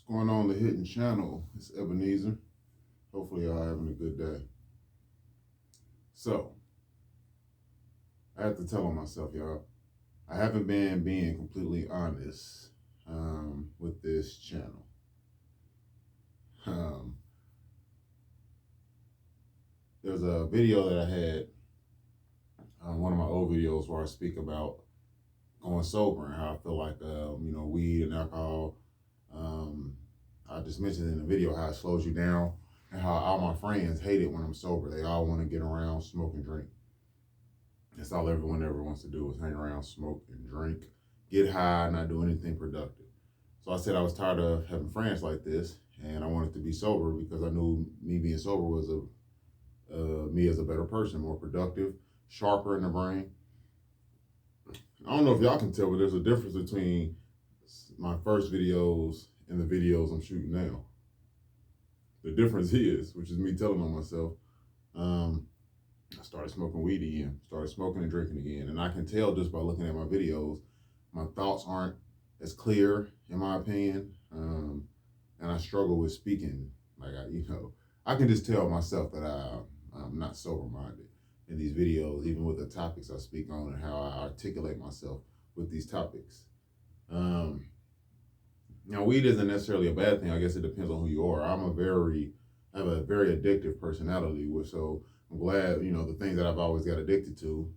What's going on, the Hidden Channel? It's Ebenezer. Hopefully, y'all having a good day. So, I have to tell on myself, y'all. I haven't been being completely honest with this channel. Um, there's a video that I had on one of my old videos where I speak about going sober and how I feel like, weed and alcohol. I just mentioned in the video how it slows you down and how all my friends hate it when I'm sober. They all want to get around, smoke, and drink. That's all everyone ever wants to do is hang around, smoke, and drink, get high, not do anything productive. So I said I was tired of having friends like this, and I wanted to be sober because I knew me being sober was me as a better person, more productive, sharper in the brain. I don't know if y'all can tell, but there's a difference between my first videos and the videos I'm shooting now. The difference is, which is me telling on myself, I started smoking weed again, started smoking and drinking again. And I can tell just by looking at my videos, my thoughts aren't as clear, in my opinion. And I struggle with speaking. I can just tell myself that I'm not sober-minded in these videos, even with the topics I speak on and how I articulate myself with these topics. Now, weed isn't necessarily a bad thing. I guess it depends on who you are. I have a very addictive personality, so I'm glad, the things that I've always got addicted to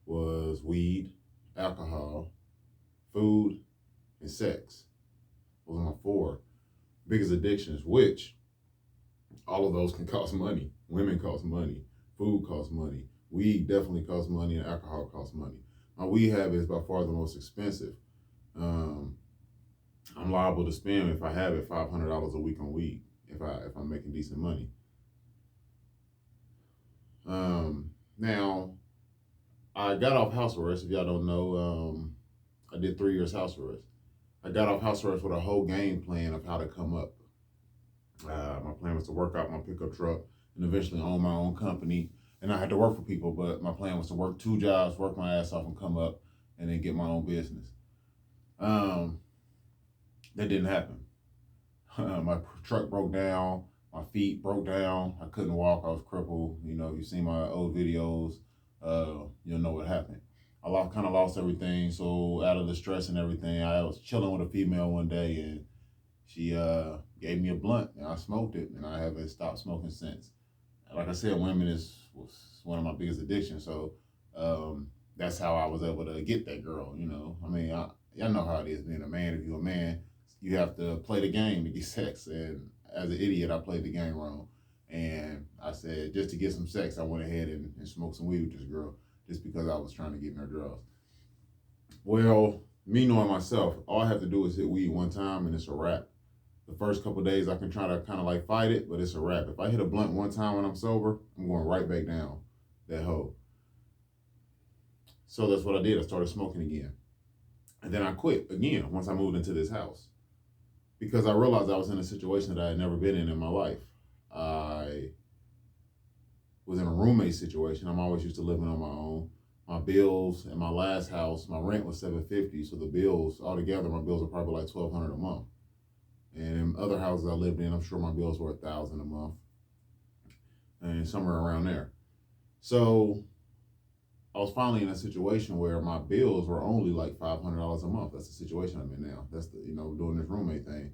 was weed, alcohol, food, and sex. Those are my four biggest addictions, which all of those can cost money. Women cost money, food costs money, weed definitely costs money, and alcohol costs money. My weed habit is by far the most expensive. I'm liable to spend, if I have it, $500 a week on weed if I'm making decent money. Now, I got off house arrest. If y'all don't know, I did 3 years house arrest. I got off house arrest with a whole game plan of how to come up. My plan was to work out my pickup truck and eventually own my own company. And I had to work for people, but my plan was to work 2 jobs, work my ass off, and come up, and then get my own business. That didn't happen. My truck broke down. My feet broke down. I couldn't walk. I was crippled. If you've seen my old videos, you'll know what happened. I kind of lost everything. So out of the stress and everything, I was chilling with a female one day, and she gave me a blunt, and I smoked it, and I haven't stopped smoking since. Like I said, women was one of my biggest addictions. So that's how I was able to get that girl. Y'all know how it is being a man. If you're a man, you have to play the game to get sex. And as an idiot, I played the game wrong. And I said, just to get some sex, I went ahead and smoked some weed with this girl just because I was trying to get in her draws. Well, me knowing myself, all I have to do is hit weed one time and it's a wrap. The first couple of days I can try to kind of fight it, but it's a wrap. If I hit a blunt one time when I'm sober, I'm going right back down that hole. So that's what I did. I started smoking again. And then I quit again once I moved into this house because I realized I was in a situation that I had never been in my life. I was in a roommate situation. I'm always used to living on my own. My bills in my last house, my rent was $750, so the bills altogether, my bills are probably like $1,200 a month. And in other houses I lived in, I'm sure my bills were $1,000 a month, and somewhere around there. So I was finally in a situation where my bills were only like $500 a month. That's the situation I'm in now. That's doing this roommate thing.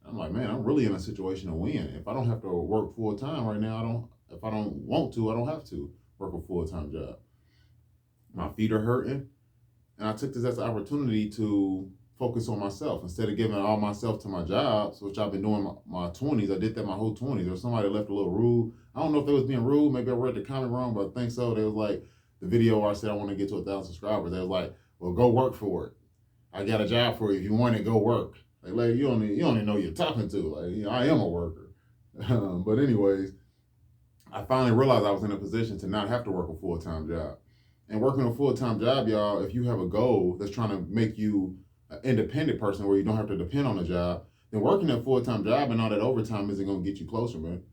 I'm like, man, I'm really in a situation to win. If I don't have to work full time right now, if I don't want to, I don't have to work a full-time job. My feet are hurting, and I took this as an opportunity to focus on myself instead of giving all myself to my jobs, which I've been doing my 20s. I did that my whole 20s. There was somebody that left a little rude. I don't know if they was being rude. Maybe I read the comment wrong, but I think so. They was like, the video where I said I want to get to 1,000 subscribers. They was like, well, go work for it. I got a job for you. If you want it, go work. Like, lady, you don't even know who you're talking to. I am a worker. But anyways, I finally realized I was in a position to not have to work a full-time job. And working a full-time job, y'all, if you have a goal that's trying to make you an independent person where you don't have to depend on a job, then working a full-time job and all that overtime isn't going to get you closer, man.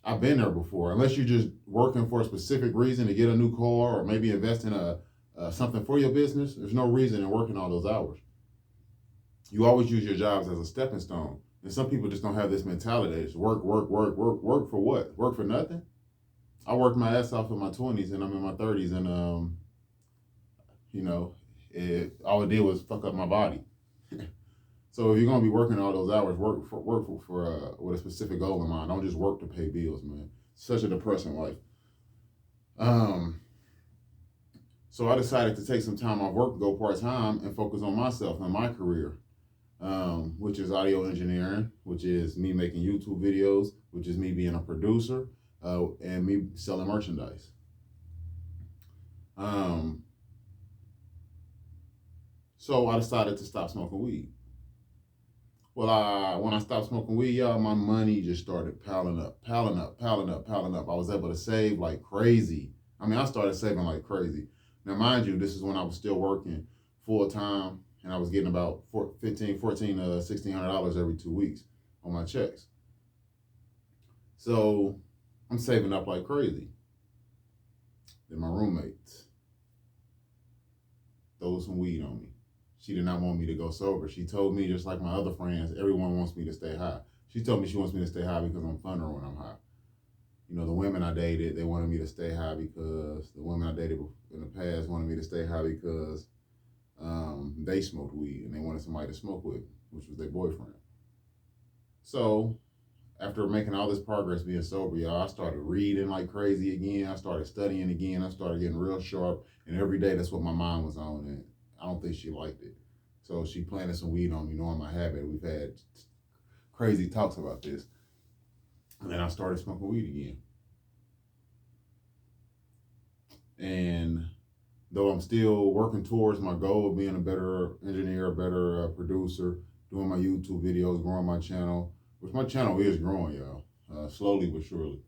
I've been there before. Unless you're just working for a specific reason to get a new car or maybe invest in something for your business, there's no reason in working all those hours. You always use your jobs as a stepping stone. And some people just don't have this mentality. It's work, work, work, work, work for what? Work for nothing? I worked my ass off in my 20s and I'm in my 30s, and you know, all it did was fuck up my body. So if you're gonna be working all those hours, work for with a specific goal in mind. Don't just work to pay bills, man. Such a depressing life. Um, so I decided to take some time off work, go part time, and focus on myself and my career, which is audio engineering, which is me making YouTube videos, which is me being a producer, and me selling merchandise. Um, so I decided to stop smoking weed. Well, when I stopped smoking weed, y'all, my money just started piling up, piling up, piling up, piling up. I was able to save like crazy. I mean, I started saving like crazy. Now, mind you, this is when I was still working full time, and I was getting about $1,600 every 2 weeks on my checks. So I'm saving up like crazy. Then my roommate throws some weed on me. She did not want me to go sober. She told me, just like my other friends, everyone wants me to stay high. She told me she wants me to stay high because I'm funner when I'm high. You know, the women I dated, they wanted me to stay high because the women I dated in the past wanted me to stay high because they smoked weed and they wanted somebody to smoke with, which was their boyfriend. So after making all this progress being sober, y'all, I started reading like crazy again. I started studying again. I started getting real sharp. And every day, that's what my mind was on. And I don't think she liked it. So she planted some weed on me, knowing my habit. We've had crazy talks about this. And then I started smoking weed again. And though I'm still working towards my goal of being a better engineer, a better producer, doing my YouTube videos, growing my channel, which my channel is growing, y'all, slowly but surely.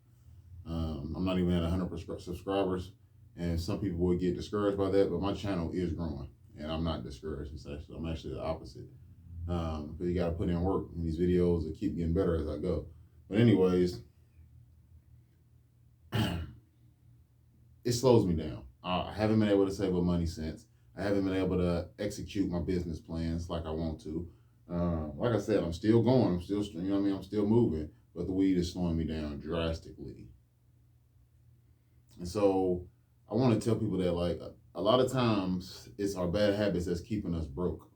I'm not even at 100 subscribers, and some people would get discouraged by that, but my channel is growing, and I'm not discouraged. I'm actually the opposite. But you got to put in work, and these videos will keep getting better as I go. But anyways, it slows me down. I haven't been able to save up money since. I haven't been able to execute my business plans like I want to. Like I said, I'm still going. I'm still, you know what I mean? I'm still moving, but the weed is slowing me down drastically. And so I want to tell people that, like, a lot of times it's our bad habits that's keeping us broke.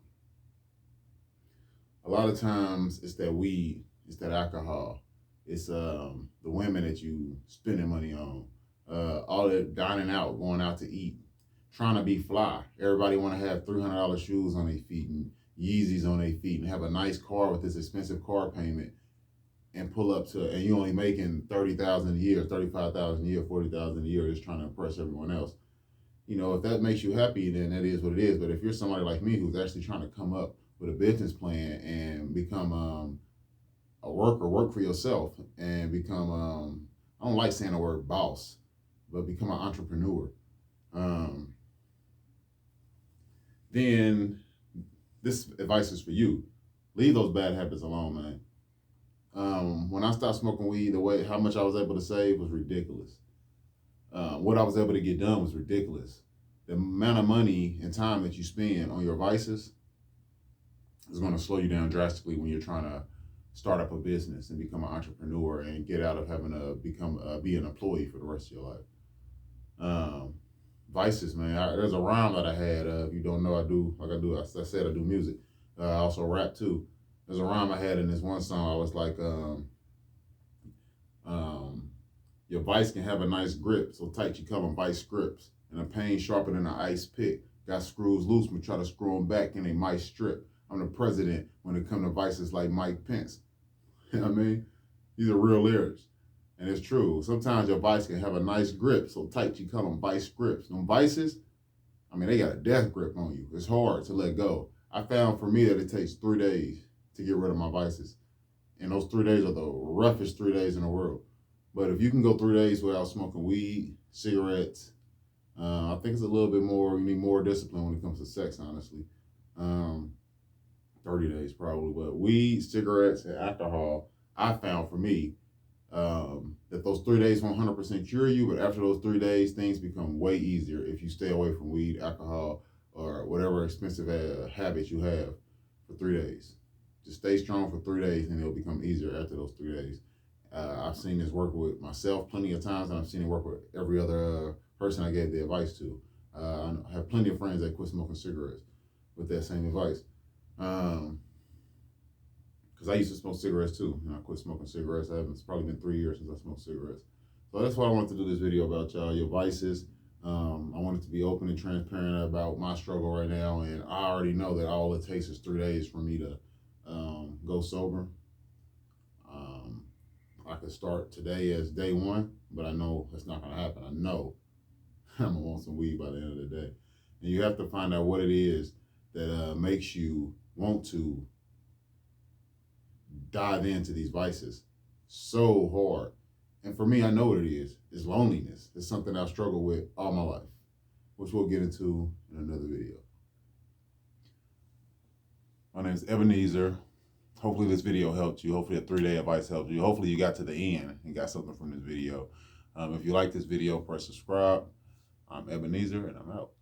A lot of times it's that weed, it's that alcohol, it's the women that you spending money on, all that dining out, going out to eat, trying to be fly. Everybody want to have $300 shoes on their feet and Yeezys on their feet and have a nice car with this expensive car payment and pull up to, and you only making 30,000 a year, 35,000 a year, 40,000 a year, just trying to impress everyone else. You know, if that makes you happy, then that is what it is. But if you're somebody like me who's actually trying to come up with a business plan and become a worker, work for yourself, and become I don't like saying the word boss, but become an entrepreneur, then this advice is for you. Leave those bad habits alone, man. When I stopped smoking weed, how much I was able to save was ridiculous. What I was able to get done was ridiculous. The amount of money and time that you spend on your vices is going to slow you down drastically when you're trying to start up a business and become an entrepreneur and get out of having to be an employee for the rest of your life. Vices, man. There's a rhyme that I had. If you don't know, I said I do music. I also rap too. There's a rhyme I had in this one song. I was like, your vice can have a nice grip, so tight you call them vice grips. And a pain sharper than an ice pick. Got screws loose, but try to screw them back and they might strip. I'm the president when it comes to vices like Mike Pence. You know what I mean? These are real lyrics. And it's true. Sometimes your vice can have a nice grip, so tight you call them vice grips. Them vices, I mean, they got a death grip on you. It's hard to let go. I found for me that it takes 3 days to get rid of my vices. And those 3 days are the roughest 3 days in the world. But if you can go 3 days without smoking weed, cigarettes, I think it's a little bit more, you need more discipline when it comes to sex, honestly. 30 days probably. But weed, cigarettes, and alcohol, I found for me that those 3 days won't 100% cure you, but after those 3 days, things become way easier if you stay away from weed, alcohol, or whatever expensive habits you have. for 3 days. Just stay strong for 3 days, and it'll become easier after those 3 days. I've seen this work with myself plenty of times, and I've seen it work with every other person I gave the advice to. I have plenty of friends that quit smoking cigarettes with that same advice. Because I used to smoke cigarettes too, and I quit smoking cigarettes. It's probably been 3 years since I smoked cigarettes. So that's why I wanted to do this video about y'all, your vices. I wanted to be open and transparent about my struggle right now, and I already know that all it takes is 3 days for me to go sober. I could start today as day one, but I know it's not gonna happen. I know I'm gonna want some weed by the end of the day, and you have to find out what it is that makes you want to dive into these vices so hard. And for me, I know what it is. It's loneliness. It's something I've struggled with all my life, which we'll get into in another video. My name is Ebenezer. Hopefully this video helped you. Hopefully the 3-day advice helped you. Hopefully you got to the end and got something from this video. If you like this video, press subscribe. I'm Ebenezer, and I'm out.